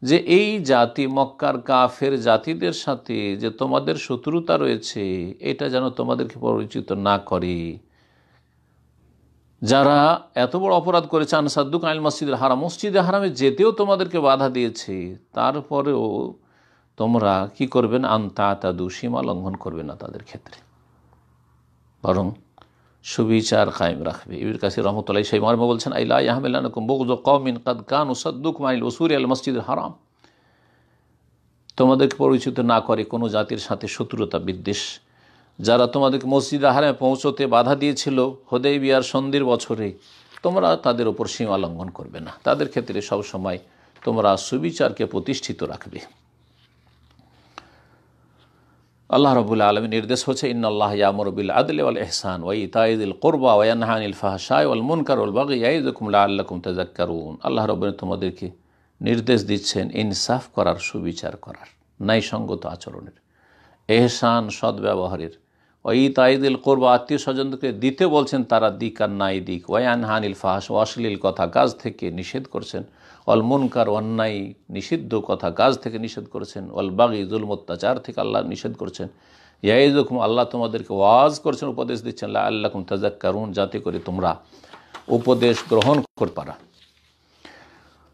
[SPEAKER 1] যে এই জাতি, মক্কার কাফের জাতিদের সাথে যে তোমাদের শত্রুতা রয়েছে, এটা যেন তোমাদেরকে পরিচিত না করে। যারা এত বড় অপরাধ করেছে, আনসাদ্দুক আনিল মসজিদুল হারাম, মসজিদে হারামে যেতেও তোমাদেরকে বাধা দিয়েছে, তারপরেও তোমরা কি করবে না, আন তা'তাদু, সীমা লঙ্ঘন করবে না তাদের ক্ষেত্রে, বরং সুবিচার কায়েম রাখবে। ইবনে কাসির রাহমাতুল্লাহি সেই মর্মে বলছেন, আই লা ইয়াহমিলানাকুম বুগযু কওমিন কাদ কানু সাদ্দুকুম আনিল উসুরি আল মসজিদুল হারাম। তোমাদেরকে পরিচিত না করে কোনো জাতির সাথে শত্রুতা বিদ্বেষ, যারা তোমাদেরকে মসজিদে হারামে পৌঁছতে বাধা দিয়েছিল হুদায়বিয়ার সন্ধির বছরে, তোমরা তাদের ওপর সীমা লঙ্ঘন করবে না, তাদের ক্ষেত্রে সবসময় তোমরা সুবিচারকে প্রতিষ্ঠিত রাখবে। আল্লাহ রাব্বুল আলামিন নির্দেশ হচ্ছে, ইন্নাল্লাহ ইয়ামুরু বিল আদলি ওয়াল ইহসান ওয়া ইতাই যিল কুরবা ওয়া ইয়ানহা আনিল ফাহশাই ওয়াল মুনকার ওয়াল বাগই ইয়াইযুকুম লাআল্লাকুম তাযাক্কারুন। আল্লাহ রাব্বুল তোমাদেরকে নির্দেশ দিচ্ছেন ইনসাফ করার, সুবিচার করার, ন্যায়সঙ্গত আচরণের, ইহসান সদ্ব্যবহারের, ওয়া ইতাই যিল কুরবা আত্মীয় স্বজনকে দিতে বলছেন, তারা দিক আর নাই দিক, ওয়া ইয়ানহা আনিল ফাহশ, অশ্লীল কথা কাজ থেকে নিষেধ করছেন, ওয়াল মুনকার, অন্যায় নিষিদ্ধ কথা কাজ থেকে নিষেধ করেছেন, ওয়াল বাগি, জুলম অত্যাচার থেকে আল্লাহ নিষেধ করছেন, ইয়াইযুকুম, আল্লাহ তোমাদেরকে ওয়াজ করছেন, উপদেশ দিচ্ছেন, লাআল্লাকুম তাযাক্কারুন, যাতে করে তোমরা উপদেশ গ্রহণ করতে পারা।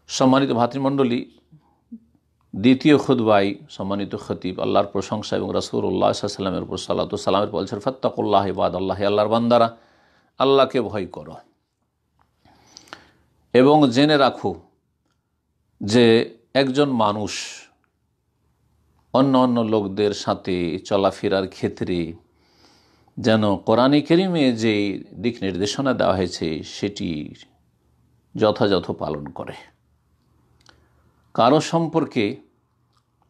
[SPEAKER 1] সম্মানিত ভাতৃমণ্ডলী, দ্বিতীয় খুতবায় সম্মানিত খতিব আল্লাহর প্রশংসা এবং রাসূলুল্লাহ সাল্লাল্লাহু আলাইহি ওয়াসাল্লামের উপর সালাতু ওয়া সালামের বলছেন, ফাত্তাকুল্লাহ ইবাদাল্লাহ, আল্লাহর বান্দারা, আল্লাহকে ভয় করো এবং জেনে রাখো যে একজন মানুষ অন্য অন্য লোকদের সাথে চলাফেরার ক্ষেত্রে যেন কোরআনে কারিমে যে দিক নির্দেশনা দেওয়া হয়েছে সেটি যথাযথ পালন করে। কারো সম্পর্কে,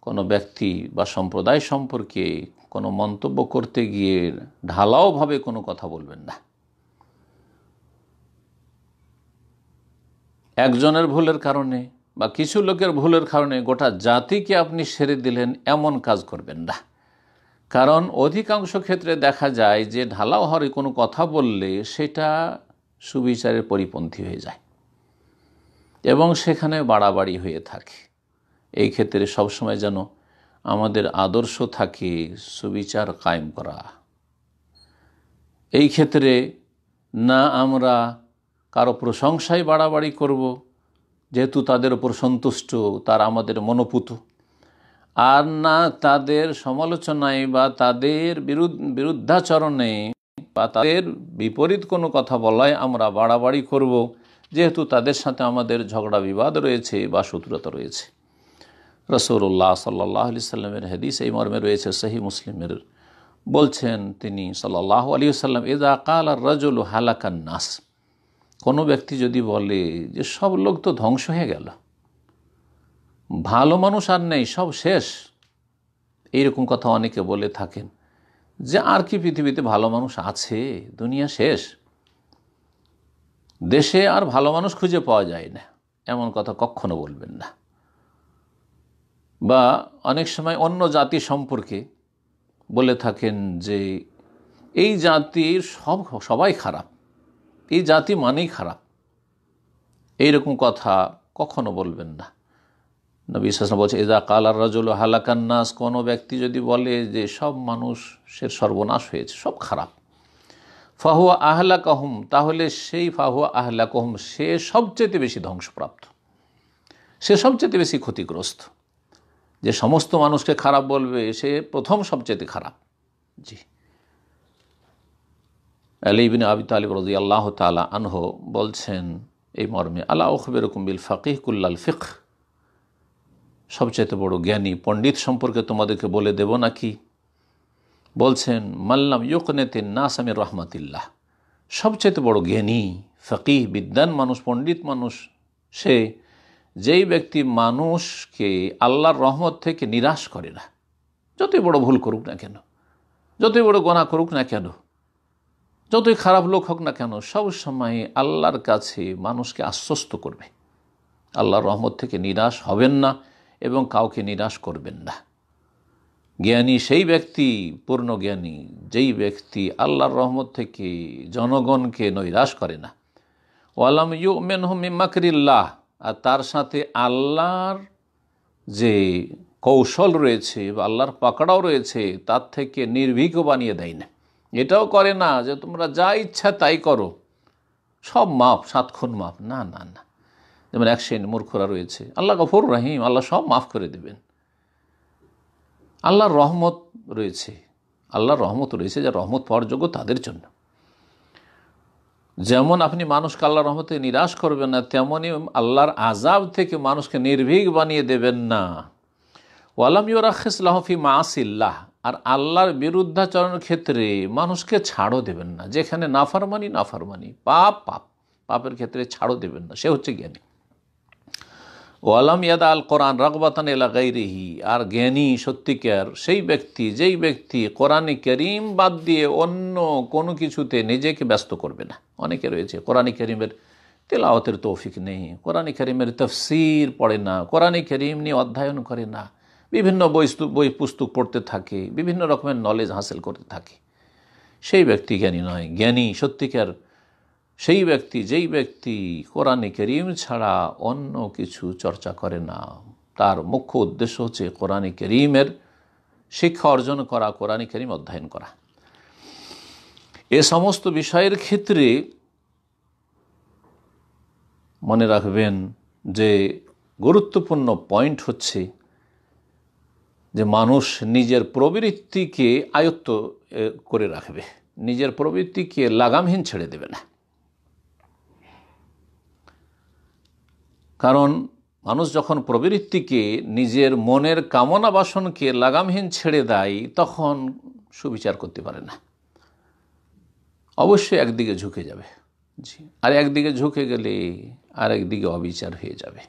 [SPEAKER 1] কোনো ব্যক্তি বা সম্প্রদায় সম্পর্কে কোনো মন্তব্য করতে গিয়ে ঢালাওভাবে কোনো কথা বলবেন না। একজনের ভুলের কারণে বা কিছু লোকের ভুলের কারণে গোটা জাতিকে আপনি সেরে দিলেন, এমন কাজ করবেন না। কারণ অধিকাংশ ক্ষেত্রে দেখা যায় যে ঢালাও হরে কোনো কথা বললে সেটা সুবিচারের পরিপন্থী হয়ে যায় এবং সেখানে বাড়াবাড়ি হয়ে থাকে। এই ক্ষেত্রে সবসময় যেন আমাদের আদর্শ থাকে সুবিচার কায়েম করা। এই ক্ষেত্রে না আমরা কারো প্রশংসায় বাড়াবাড়ি করব, যেহেতু তাদের উপর সন্তুষ্ট, তার আমাদের মনোপুত, আর না তাদের সমালোচনায় বা তাদের বিরুদ্ধাচরণে বা তাদের বিপরীত কোনো কথা বলায় আমরা বাড়াবাড়ি করব, যেহেতু তাদের সাথে আমাদের ঝগড়া বিবাদ রয়েছে বা শত্রুতা রয়েছে। রাসূলুল্লাহ সাল্লাল্লাহু আলাইহি সাল্লামের হাদিস এই মর্মে রয়েছে, সহিহ মুসলিমের, বলছেন তিনি সাল্লাল্লাহু আলাইহি ওয়াসাল্লাম, ইযা ক্বালা আর-রাজুলু হালাকান নাস, কোনো ব্যক্তি যদি বলে যে সব লোক তো ধ্বংস হয়ে গেল, ভালো মানুষ আর নেই, সব শেষ, এইরকম কথা অনেকে বলে থাকেন। যে আর কি পৃথিবীতে ভালো মানুষ আছে, দুনিয়া শেষ, দেশে আর ভালো মানুষ খুঁজে পাওয়া যায় না, এমন কথা কখনো বলবেন না। বা অনেক সময় অন্য জাতি সম্পর্কে বলে থাকেন যে এই জাতির সবাই খারাপ, এই জাতি মানেই খারাপ, এইরকম কথা কখনো বলবেন না। নবী সাল্লাল্লাহু আলাইহি ওয়াসাল্লাম বলছে, ইযা কালার রাজুলু হালাকান নাস, কোনো ব্যক্তি যদি বলে যে সব মানুষের সর্বনাশ হয়েছে, সব খারাপ, ফাহুয়া আহলাকাহুম, তাহলে সেই ফাহুয়া আহলাকাহুম, সে সবচেয়ে বেশি ধ্বংসপ্রাপ্ত, সে সবচেয়ে বেশি ক্ষতিগ্রস্ত। যে সমস্ত মানুষকে খারাপ বলবে সে প্রথম সবচেয়ে খারাপ। জি, আলী ইবনে আবি তালিব রাদিয়াল্লাহু তাআলা আনহু বলছেন এই মর্মে, আলা উখবিরুকুম বিল ফাকিহ কুল্লাল ফিকহ, সবচেয়ে বড় জ্ঞানী পণ্ডিত সম্পর্কে তোমাদেরকে বলে দেব নাকি? বলছেন, মাল্লাম ইউকনেতিন নাস মির রাহমাতিল্লাহ, সবচেয়ে বড় জ্ঞানী ফকিহ বিদ্বান মানুষ, পণ্ডিত মানুষ সে যেই ব্যক্তি মানুষকে আল্লাহর রহমত থেকে নিরাশ করে না, যতই বড় ভুল করুক না কেন, যতই বড় গুনাহ করুক না কেন, যতই খারাপ লোক হোক না কেন, সব সময় আল্লাহর কাছে মানুষকে আশ্বস্ত করবে, আল্লাহর রহমত থেকে নিরাশ হবেন না এবং কাউকে নিরাশ করবেন না। জ্ঞানী সেই ব্যক্তি, পূর্ণ জ্ঞানী, যেই ব্যক্তি আল্লাহর রহমত থেকে জনগণকে নৈরাশ করে না। ওয়ালাম ইউমিনহুম মিন মাকরিল্লাহ, আর তার সাথে আল্লাহর যে কৌশল রয়েছে বা আল্লাহর পাকড়াও রয়েছে তার থেকে নির্ভীক বানিয়ে দেয় না। এটাও করে না যে তোমরা যা ইচ্ছা তাই করো, সব মাফ, 7 খুন মাফ, না না না। যেমন এক শ্রেণীর মূর্খরা রয়েছে, আল্লাহ গফুর রহিম, আল্লাহ সব মাফ করে দেবেন। আল্লাহর রহমত রয়েছে, আল্লাহর রহমত রয়েছে, যা রহমত পাওয়ার যোগ্য তাদের জন্য। যেমন আপনি মানুষকে আল্লাহর রহমতে নিরাশ করবেন না, তেমনই আল্লাহর আযাব থেকে মানুষকে নির্ভীক বানিয়ে দেবেন না। ওয়ালাম ইউরাখিস লাহু ফি মাআসিল্লাহ, আর আল্লাহর বিরুদ্ধাচরণের ক্ষেত্রে মানুষকে ছাড়ও দেবেন না। যেখানে নাফরমানি নাফরমানি, পাপ পাপ, পাপের ক্ষেত্রে ছাড়ও দেবেন না, সে হচ্ছে জ্ঞানী। ওয়ালাম ইয়াদা আল কোরআন রাগবাতান ইলা গায়রিহি, আর জ্ঞানী সত্যিকার সেই ব্যক্তি যেই ব্যক্তি কোরআনে কারীম বাদ দিয়ে অন্য কোনো কিছুতে নিজেকে ব্যস্ত করবে না। অনেকে রয়েছে কোরআনে কারীমের তেলাওয়াতের তৌফিক নেই, কোরআনে কারীমের তাফসীর পড়ে না, কোরআনে কারীম নিয়ে অধ্যয়ন করে না, বিভিন্ন বই পুস্তক পড়তে থাকে, বিভিন্ন রকমের নলেজ হাসিল করতে থাকে, সেই ব্যক্তি জ্ঞানী নয়। জ্ঞানী সত্যিকার সেই ব্যক্তি যেই ব্যক্তি কোরআনে কারীম ছাড়া অন্য কিছু চর্চা করে না, তার মুখ্য উদ্দেশ্য হচ্ছে কোরআনে কারীমের শিক্ষা অর্জন করা, কোরআনে কারীম অধ্যয়ন করা। এ সমস্ত বিষয়ের ক্ষেত্রে মনে রাখবেন যে গুরুত্বপূর্ণ পয়েন্ট হচ্ছে যে মানুষ নিজের প্রবৃত্তিকে আয়ত্ত করে রাখবে, নিজের প্রবৃত্তিকে লাগামহীন ছেড়ে দেবে না। কারণ মানুষ যখন প্রবৃত্তিকে, নিজের মনের কামনা বাসনকে লাগামহীন ছেড়ে দেয়, তখন সুবিচার করতে পারে না, অবশ্যই একদিকে ঝুঁকে যাবে। জি, আর একদিকে ঝুঁকে গেলে আর একদিকে অবিচার হয়ে যাবে।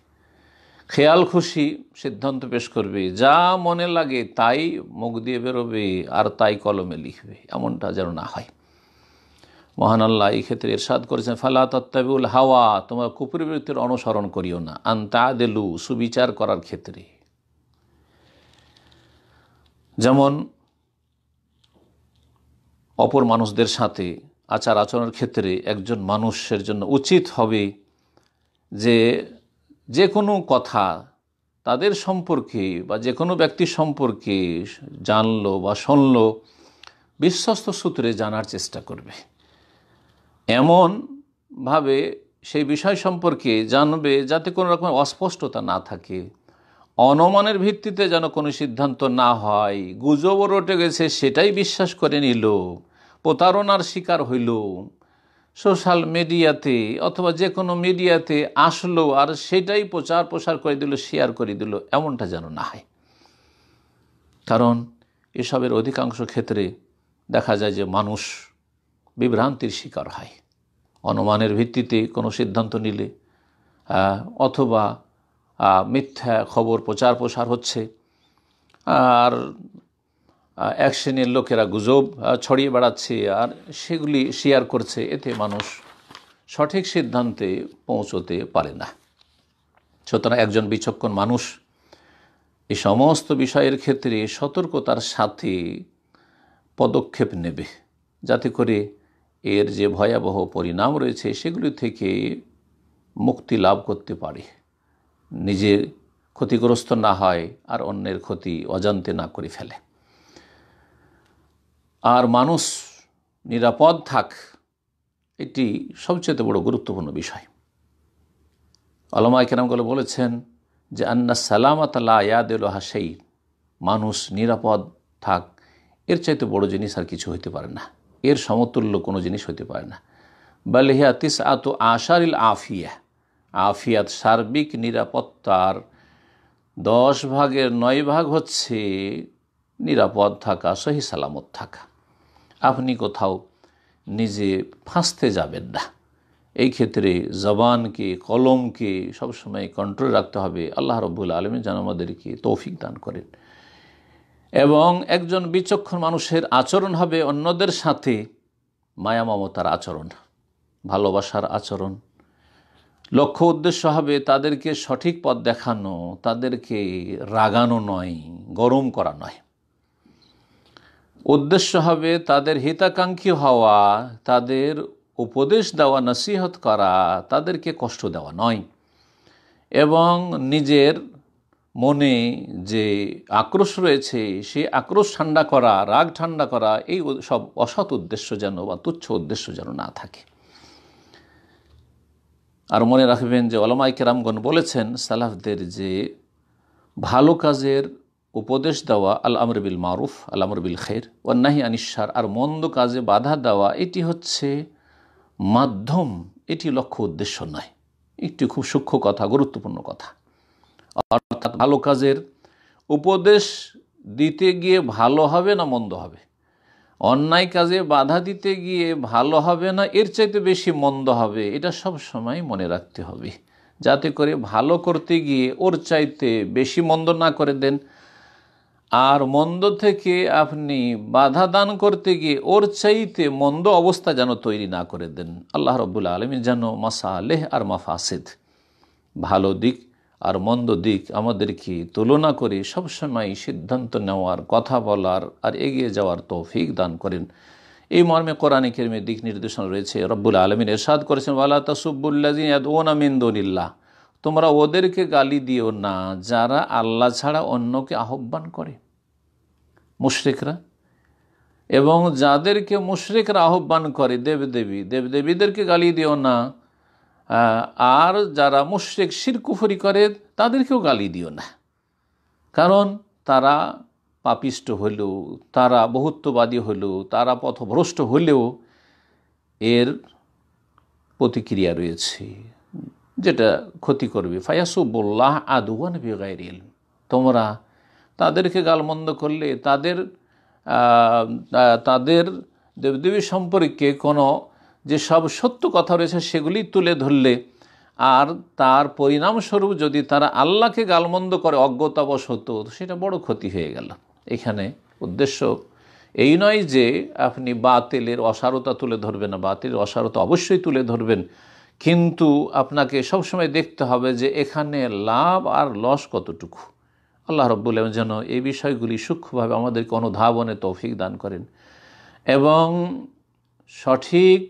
[SPEAKER 1] খেয়াল খুশি সিদ্ধান্ত পেশ করবে, যা মনে লাগে তাই মুখ দিয়ে বেরোবে আর তাই কলমে লিখবে, এমনটা যেন না হয়। মহান আল্লাহ এই ক্ষেত্রে ইরশাদ করেছেন, ফালা তাত্তাবিউল হাওয়া, তোমার কুপ্রবৃত্তির অনুসরণ করিও না, আন তা'দিলু, সুবিচার করার ক্ষেত্রে। যেমন অপর মানুষদের সাথে আচার আচরণের ক্ষেত্রে একজন মানুষের জন্য উচিত হবে যে কোনো কথা তাদের সম্পর্কে বা যে কোনো ব্যক্তি সম্পর্কে জানলো বা শুনলো, বিশ্বস্ত সূত্রে জানার চেষ্টা করবে, এমনভাবে সেই বিষয় সম্পর্কে জানবে যাতে কোনো রকমের অস্পষ্টতা না থাকে, অনুমানের ভিত্তিতে যেন কোনো সিদ্ধান্ত না হয়। গুজব রটে গেছে সেটাই বিশ্বাস করে নিল, প্রতারণার শিকার হইল, সোশ্যাল মিডিয়াতে অথবা যে কোনো মিডিয়াতে আসলো আর সেটাই প্রচার প্রসার করে দিল, শেয়ার করে দিল, এমনটা যেন না হয়। কারণ এসবের অধিকাংশ ক্ষেত্রে দেখা যায় যে মানুষ বিভ্রান্তির শিকার হয়। অনুমানের ভিত্তিতে কোনো সিদ্ধান্ত নিলে অথবা মিথ্যা খবর প্রচার প্রসার হচ্ছে, আর এক শ্রেণীর লোকেরা গুজব ছড়িয়ে বেড়াচ্ছে আর সেগুলি শেয়ার করছে, এতে মানুষ সঠিক সিদ্ধান্তে পৌঁছতে পারে না। সুতরাং একজন বিচক্ষণ মানুষ এই সমস্ত বিষয়ের ক্ষেত্রে সতর্কতার সাথে পদক্ষেপ নেবে, যাতে করে এর যে ভয়াবহ পরিণাম রয়েছে সেগুলি থেকে মুক্তি লাভ করতে পারে, নিজে ক্ষতিগ্রস্ত না হয় আর অন্যের ক্ষতি অজান্তে না করে ফেলে। আর মানুষ নিরাপদ থাক, এটি সবচেয়ে বড় গুরুত্বপূর্ণ বিষয়। উলামায়ে কেরামগুলো বলেছেন যে আন্না সালামাত লা ইয়াদিলুহা শাই, মানুষ নিরাপদ থাক এর চাইতে বড় জিনিস আর কিছু হইতে পারে না, এর সমতুল্য কোনো জিনিস হইতে পারে না। বাল হিয়া তিসআতু আশারিল আফিয়া, আফিয়াত সার্বিক নিরাপত্তার 10 ভাগের 9 ভাগ হচ্ছে নিরাপদ থাকা, সহি সালামত থাকা। আপনি কোথাও নিজে ফাঁসতে যাবেন না, এই ক্ষেত্রে জবানকে কলমকে সবসময় কন্ট্রোল রাখতে হবে। আল্লাহ রাব্বুল আলামিন যেন আমাদেরকে তৌফিক দান করেন। এবং একজন বিচক্ষণ মানুষের আচরণ হবে অন্যদের সাথে মায়া মমতার আচরণ, ভালোবাসার আচরণ। লক্ষ্য উদ্দেশ্য হবে তাদেরকে সঠিক পথ দেখানো, তাদেরকে রাগানো নয়, গরম করা নয়। উদ্দেশ্য হবে তাদের হিতাকাঙ্ক্ষী হওয়া, তাদের উপদেশ দেওয়া, নসিহত করা, তাদেরকে কষ্ট দেওয়া নয়। এবং নিজের মনে যে আক্রোশ রয়েছে সেই আক্রোশ ঠান্ডা করা, রাগ ঠান্ডা করা, এই সব অসৎ উদ্দেশ্য যেন বা তুচ্ছ উদ্দেশ্য যেন না থাকে। আর মনে রাখবেন যে উলামায়ে কেরামগণ বলেছেন সালাফদের যে ভালো কাজের উপদেশ দেওয়া, আল আমর বিল মারুফ আল আমর বিল খৈর ওয়ান নাহি আনিশ শার, আর মন্দ কাজে বাধা দেওয়া, এটি হচ্ছে মাধ্যম, এটি লক্ষ্য উদ্দেশ্য নয়। একটি খুব সূক্ষ্ম কথা, গুরুত্বপূর্ণ কথা। অর্থাৎ ভালো কাজের উপদেশ দিতে গিয়ে ভালো হবে না মন্দ হবে, অন্যায় কাজে বাধা দিতে গিয়ে ভালো হবে না এর চাইতে বেশি মন্দ হবে, এটা সব সময় মনে রাখতে হবে, যাতে করে ভালো করতে গিয়ে ওর চাইতে বেশি মন্দ না করে দেন, আর মন্দ থেকে আপনি বাধা দান করতে গিয়ে ওর চাইতে মন্দ অবস্থা যেন তৈরি না করে দেন। আল্লাহ রাব্বুল আলামিন যেন মাসালেহ আর মাফাসিদ, ভালো দিক আর মন্দ দিক আমাদেরকে তুলনা করে সবসময় সিদ্ধান্ত নেওয়ার, কথা বলার আর এগিয়ে যাওয়ার তৌফিক দান করেন। এই মর্মে কোরআনে কারীমে দিক নির্দেশনা রয়েছে। রব্বুল আলামিন ইরশাদ করেছেন, ওয়ালা তাসুব্বুল্লাযিনা ইয়াদউনা মিন দুনিল্লাহ, তোমরা ওদেরকে গালি দিও না যারা আল্লাহ ছাড়া অন্যকে আহ্বান করে, মুশরিকরা। এবং যাদেরকে মুশরিকরা আহ্বান করে, দেবদেবীদেরকে গালি দিও না। আর যারা মুশরিক শিরক কুফরি করে তাদেরকেও গালি দিও না, কারণ তারা পাপিষ্ট হলেও, তারা বহুত্ববাদী হলেও, তারা পথভ্রষ্ট হলেও এর প্রতিক্রিয়া রয়েছে যেটা ক্ষতি করবে। ফায়াসুবুল্লাহ আদওয়ান বিগাইরি ইলম, তোমরা তাদেরকে গালমন্দ করলে, তাদের দেবদেবী সম্পর্কে কোনো যেসব সত্য কথা রয়েছে সেগুলি তুলে ধরলে, আর তার পরিণামস্বরূপ যদি তারা আল্লাহকে গালমন্দ করে অজ্ঞতাবশত, সেটা বড় ক্ষতি হয়ে গেল। এখানে উদ্দেশ্য এই নয় যে আপনি বাতিলের অসারতা তুলে ধরবেন না, বাতিলের অসারতা অবশ্যই তুলে ধরবেন, কিন্তু আপনাকে সবসময় দেখতে হবে যে এখানে লাভ আর লস কতটুকু। আল্লাহ রাব্বুল আলামিন যেন এই বিষয়গুলি সূক্ষ্মভাবে আমাদেরকে অনুধাবনে তৌফিক দান করেন, এবং সঠিক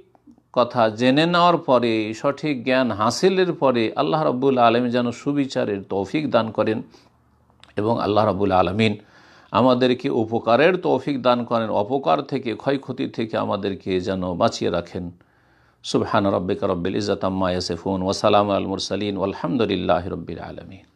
[SPEAKER 1] কথা জেনে নেওয়ার পরে, সঠিক জ্ঞান হাসিলের পরে আল্লাহ রাব্বুল আলামিন যেন সুবিচারের তৌফিক দান করেন, এবং আল্লাহ রাব্বুল আলামিন আমাদেরকে উপকারের তৌফিক দান করেন, অপকার থেকে, ক্ষয়ক্ষতি থেকে আমাদেরকে যেন বাঁচিয়ে রাখেন। সুবহান রাব্বিকা রাব্বিল ইজ্জাতি আম্মা ইয়াসিফুন ওয়া সালামুন আলাল মুরসালিন ওয়ালহামদুলিল্লাহি রাব্বিল আলামিন।